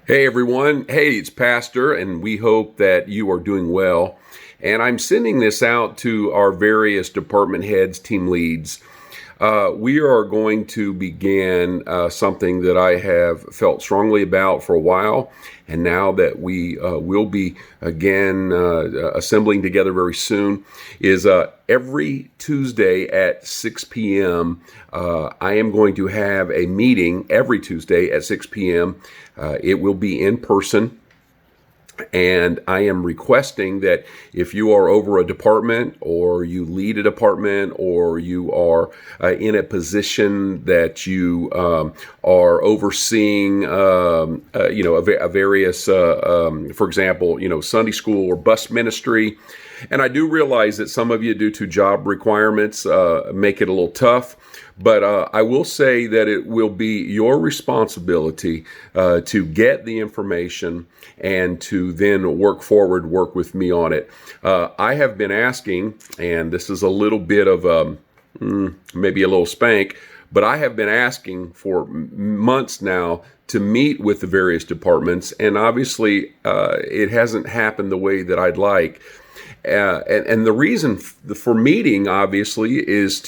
Hey everyone. Hey, it's Pastor, and we hope that you are doing well. And I'm sending this out to our various department heads, team leads. We are going to begin something that I have felt strongly about for a while. And now that we will be again assembling together very soon, is every Tuesday at 6 p.m. I am going to have a meeting every Tuesday at 6 p.m. It will be in person. And I am requesting that if you are over a department or you lead a department or you are in a position that you are overseeing, a various, for example, Sunday school or bus ministry. And I do realize that some of you, due to job requirements, make it a little tough. But I will say that it will be your responsibility to get the information and to then work with me on it. I have been asking, and this is a little bit of maybe a little spank, but I have been asking for months now to meet with the various departments, and obviously it hasn't happened the way that I'd like. And the reason for meeting, obviously, is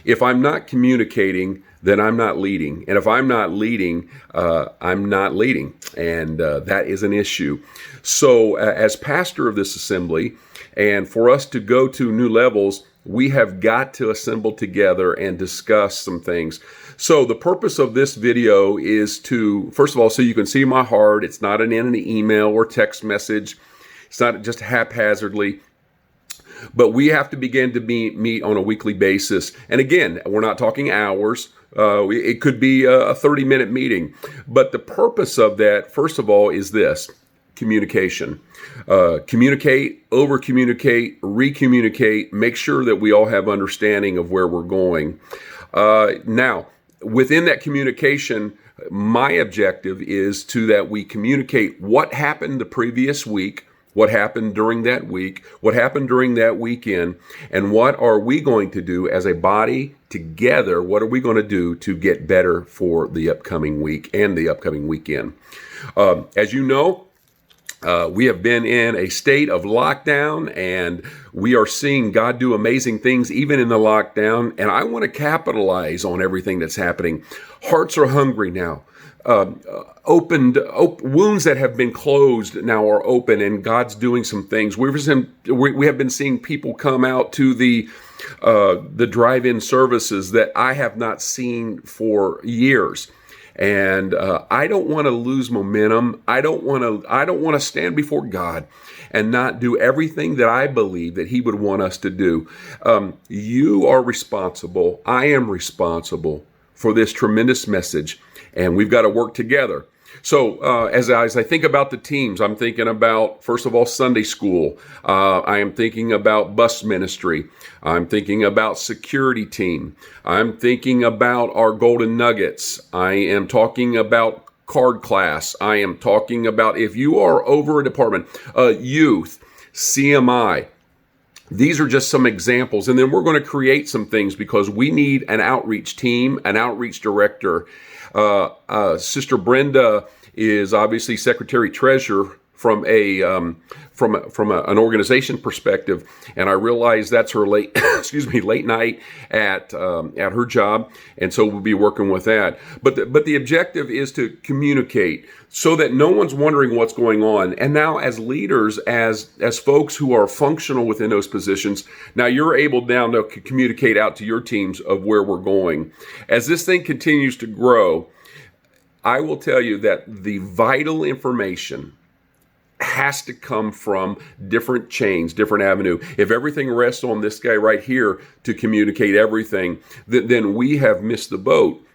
if I'm not communicating, then I'm not leading. And if I'm not leading, I'm not leading. And that is an issue. So as pastor of this assembly, and for us to go to new levels, we have got to assemble together and discuss some things. So the purpose of this video is to, first of all, so you can see my heart. It's not in an email or text message. It's not just haphazardly. But we have to begin to meet on a weekly basis. And again, we're not talking hours. It could be a 30-minute meeting. But the purpose of that, first of all, is this: communication. Communicate, over-communicate, re-communicate, make sure that we all have understanding of where we're going. Now, within that communication, my objective is that we communicate what happened the previous week, what happened during that week, what happened during that weekend, and what are we going to do as a body together? What are we going to do to get better for the upcoming week and the upcoming weekend? As you know, we have been in a state of lockdown, and we are seeing God do amazing things even in the lockdown. And I want to capitalize on everything that's happening. Hearts are hungry now. Wounds that have been closed now are open, and God's doing some things. We have been seeing people come out to the drive-in services that I have not seen for years. And I don't want to lose momentum. I don't want to stand before God and not do everything that I believe that He would want us to do. You are responsible. I am responsible for this tremendous message, and we've got to work together. So as I think about the teams, I'm thinking about, first of all, Sunday school. I am thinking about bus ministry. I'm thinking about security team. I'm thinking about our Golden Nuggets. I am talking about card class. I am talking about, if you are over a department, youth, CMI. These are just some examples. And then we're going to create some things because we need an outreach team, an outreach director. Sister Brenda is obviously Secretary Treasurer from an organization perspective, and I realize that's her late night at her job, and so we'll be working with that. But the objective is to communicate so that no one's wondering what's going on. And now, as leaders, as folks who are functional within those positions, now you're able now to communicate out to your teams of where we're going. As this thing continues to grow, I will tell you that the vital information has to come from different chains, different avenue. If everything rests on this guy right here to communicate everything, then we have missed the boat.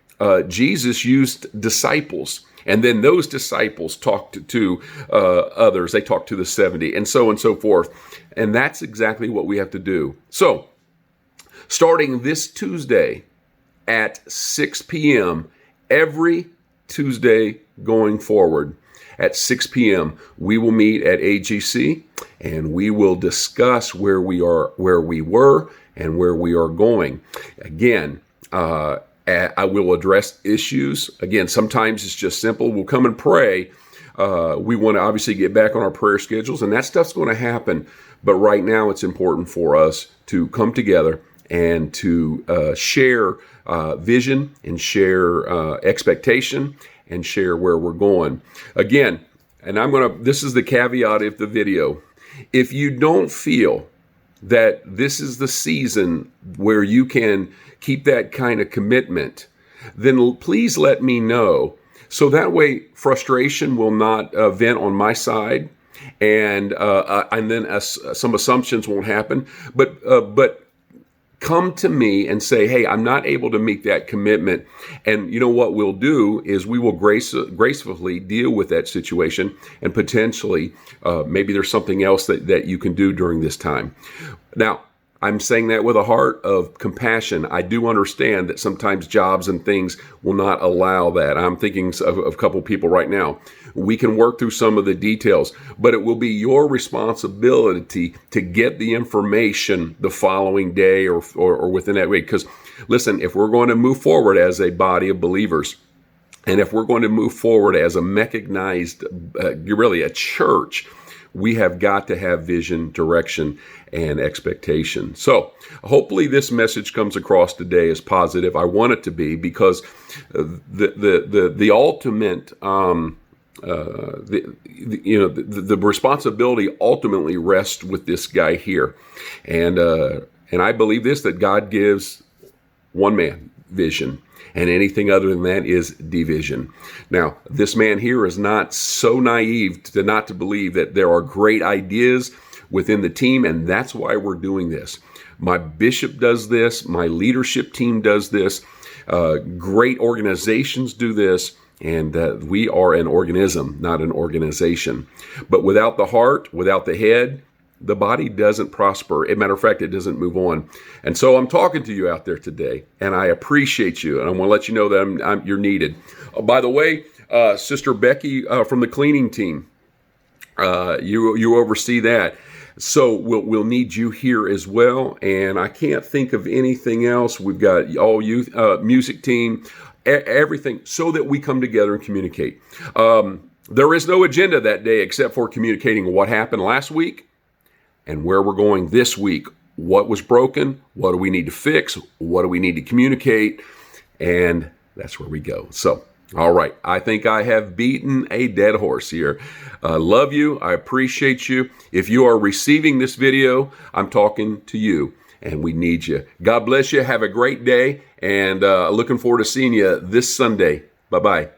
Jesus used disciples, and then those disciples talked to others. They talked to the 70, and so on and so forth. And that's exactly what we have to do. So, starting this Tuesday at 6 p.m., every Tuesday going forward at 6 p.m., we will meet at AGC, and we will discuss where we were, and where we are going. Again, I will address issues. Again, sometimes it's just simple. We'll come and pray. We want to obviously get back on our prayer schedules, and that stuff's going to happen. But right now, it's important for us to come together and to share vision and share expectation and share where we're going. Again, and this is the caveat of the video. If you don't feel that this is the season where you can keep that kind of commitment, then please let me know. So that way frustration will not vent on my side, and then some assumptions won't happen. But come to me and say, hey, I'm not able to meet that commitment. And you know what we'll do is we will gracefully deal with that situation, and potentially maybe there's something else that you can do during this time. Now, I'm saying that with a heart of compassion. I do understand that sometimes jobs and things will not allow that. I'm thinking of a couple people right now. We can work through some of the details, but it will be your responsibility to get the information the following day or within that week. Because listen, if we're going to move forward as a body of believers, and if we're going to move forward as a mechanized, really a church, we have got to have vision, direction, and expectation. So hopefully this message comes across today as positive. I want it to be, because the ultimate, the responsibility ultimately rests with this guy here, and I believe this, that God gives one man vision, and anything other than that is division. Now, this man here is not so naive not to believe that there are great ideas within the team, and that's why we're doing this. My bishop does this. My leadership team does this. Great organizations do this, and we are an organism, not an organization. But without the heart, without the head, the body doesn't prosper. As a matter of fact, it doesn't move on. And so I'm talking to you out there today, and I appreciate you, and I want to let you know that you're needed. By the way, Sister Becky from the cleaning team, you oversee that. So we'll need you here as well. And I can't think of anything else. We've got all youth music team, everything, so that we come together and communicate. There is no agenda that day except for communicating what happened last week and where we're going this week. What was broken? What do we need to fix? What do we need to communicate? And that's where we go. So, all right. I think I have beaten a dead horse here. Love you. I appreciate you. If you are receiving this video, I'm talking to you, and we need you. God bless you. Have a great day, and looking forward to seeing you this Sunday. Bye-bye.